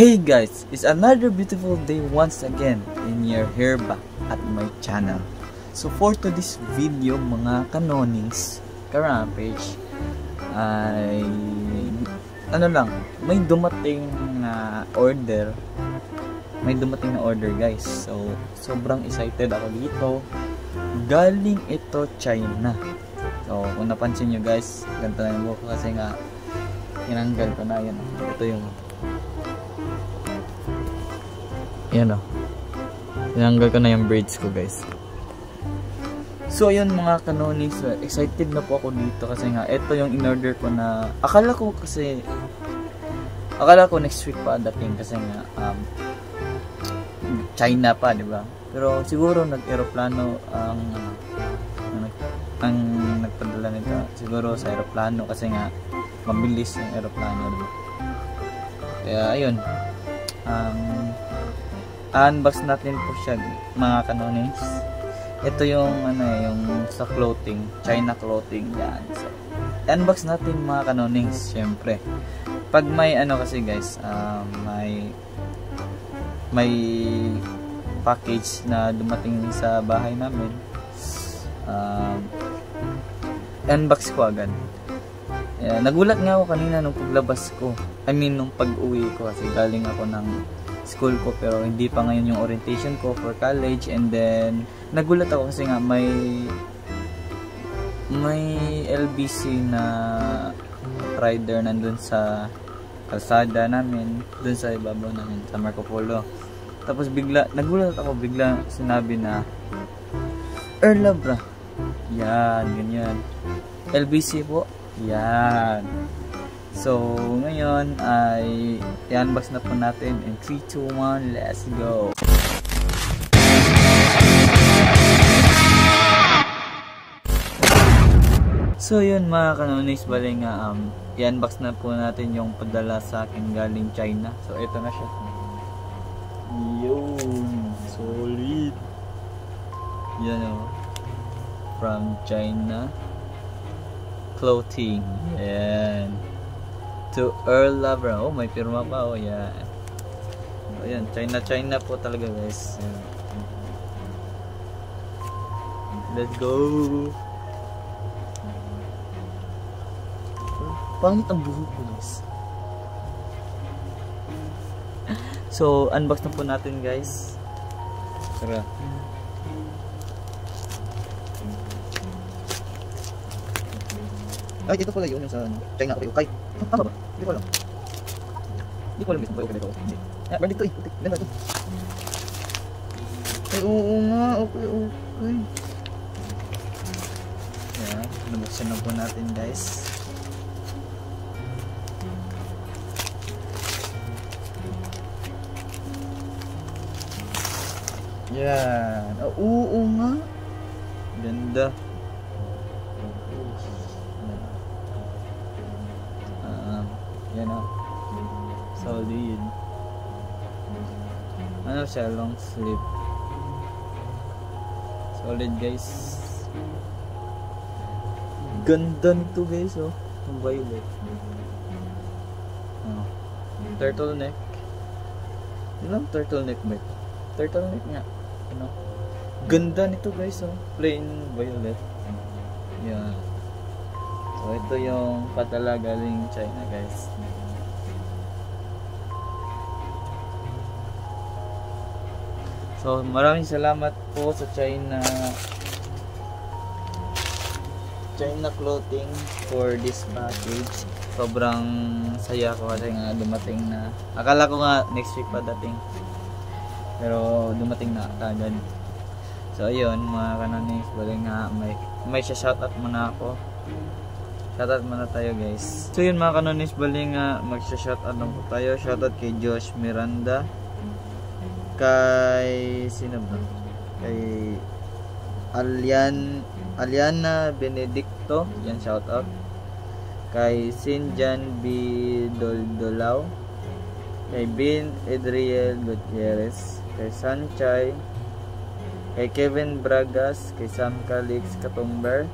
Hey guys, it's another beautiful day once again in your here back at my channel. So for today's video mga kanonings, ka-rampage, ay may dumating na order. May dumating na order guys. So sobrang excited ako dito. Galing ito China. So kung napansin nyo guys, ganito na yung buhok kasi nga tinanggal ko na yan. Ito yung yan o. Tinanggal ko na yung braids ko guys. So ayun mga kanonings, excited na po ako dito kasi nga ito yung in-order ko na akala ko next week pa dating kasi nga China pa, di ba? Pero siguro nag-aeroplano ang nagpadala nito. Siguro sa aeroplano kasi nga mabilis yung aeroplano, diba? Kaya ayun. Unbox natin po siya mga kanonings. Ito yung yung sa clothing, China clothing yan. So, unbox natin mga kanonings, syempre. Pag may kasi guys, may package na dumating sa bahay namin, unbox ko agad. Nagulat nga ako kanina nung paglabas ko. Nung pag-uwi ko kasi galing ako ng school ko pero hindi pa ngayon yung orientation ko for college, and then nagulat ako kasi nga may LBC na rider nandun sa kalsada namin, dun sa ibabaw namin sa Marco Polo. Tapos nagulat ako, bigla sinabi na Erla bra, yan, ganyan, LBC po, yan. So, ngayon ay i-unbox na po natin in 3, 2, 1, let's go! So, yun mga kanonings, bali nga i-unbox na po natin yung padala sa akin galing China. So, ito na siya. Yun! Solid! Yan o. From China Clothing. Yan. To Erla bro. Oh, may pirma pa. Oh, yan. Oh, yan. China po talaga guys. Yan. Let's go. Pangit ang buhok ko guys. So, unbox na po natin guys. Tara. Ay, dito pala yun yung sa China. Okay. Tama ba? Hindi ko alam. Hindi ko alam kung okay dito. Branded to eh. Ganda ito. Ay, oo nga. Okay. Ayan. Nabuksan na po natin guys. Yan. Oo nga. Ganda. Yan o. Solid. Siya? Long sleeve. Solid guys. Ganda nito guys oh. Ang violet. Turtleneck. Ilang turtleneck ba ito? Turtleneck nga. Ganda nito guys oh. Plain violet. Yan. So ito yung padala galing China guys. So maraming salamat po sa China Clothing for this package. Sobrang saya ko kasi nga dumating na. Akala ko nga next week pa dating. Pero dumating na agad. So ayun mga kanonings, bali nga may shoutout muna ako. Shoutout muna tayo guys. So yun mga kanonings, bali nga magsha-shoutout lang po tayo. Shoutout kay Josh Miranda, kay sino ba? Kay Aliana Benedicto, yan shoutout. Kay Sinjan B. Doldolao, kay Bin Edriel Gutierrez, kay Sanchay, kay Kevin Bragas, kay Sam Calix Katumber,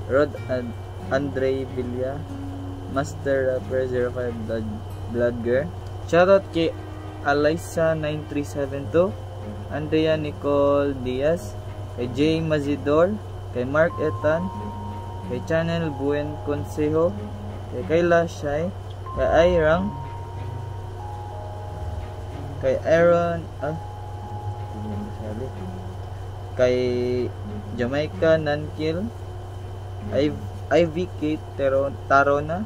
Rod Andre Villa, Master Rapper 05 Blood Girl. Shoutout kay Alyssa 9372, Andrea Nicole Diaz, kay Jay Mazidor, kay Mark Etan, kay Channel Buen Consejo, kay Kayla Shai, kay Ayrang, kay Aaron, kay Jamaica Nankil, Ivy Kate Tarona,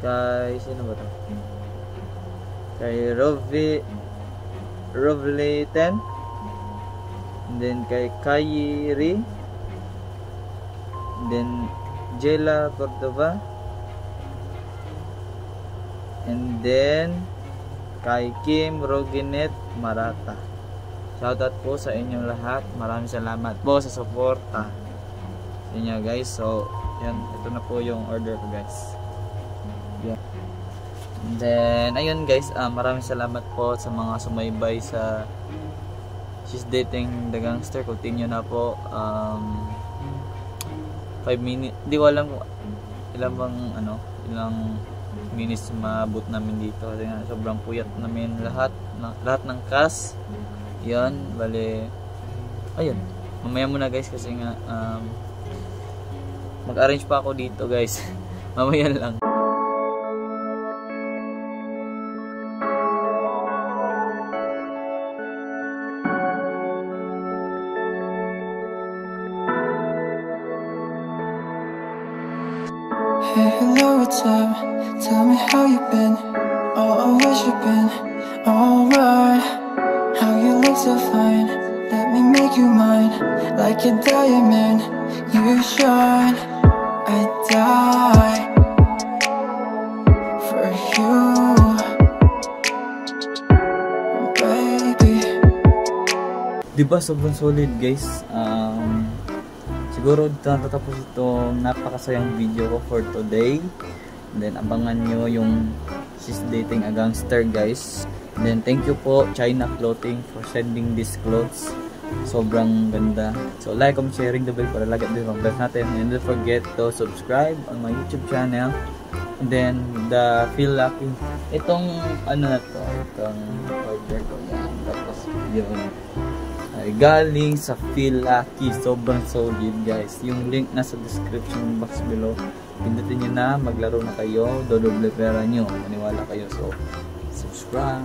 kay sino ba to? Kay Rovleten, and then kay Kayiri, then Jela Cordova, and then kay Kim Roginet Marata. Shoutout po sa inyong lahat. Maraming salamat po sa suporta sa inyo guys. So yan, ito na po yung order ko guys. Yeah. And then ayun guys, maraming salamat po sa mga sumaybay sa She's Dating the Gangster. Continue na po. 5 minutes, di ko alam kung ilang minutes maabot namin dito kasi nga sobrang puyat namin lahat ng cast. Yan, bale ayun, mamaya muna guys kasi nga mag-arrange pa ako dito guys. Mamaya lang. Hey, hello, what's up? Tell me how you been. Oh, I wish you've been alright. How you look so fine. Let me make you mine. Like a diamond, you shine. I die for you, baby. Diba sobrang solid guys. Siguro dito natatapos itong napakasayang video ko for today. And then abangan nyo yung She's Dating a Gangster guys. And then thank you po China Clothing for sending these clothes. Sobrang ganda. So like, comment, sharing the bell para lagi din ang vlog natin. And don't forget to subscribe on my YouTube channel. And then the Feel Lucky. Itong na to, itong order ko yan. Tapos yun ay galing sa Feel Lucky. Sobrang solid guys. Yung link nasa description box below. Pindutin nyo na, maglaro na kayo, dodoble pera nyo. Maniwala kayo. So subscribe.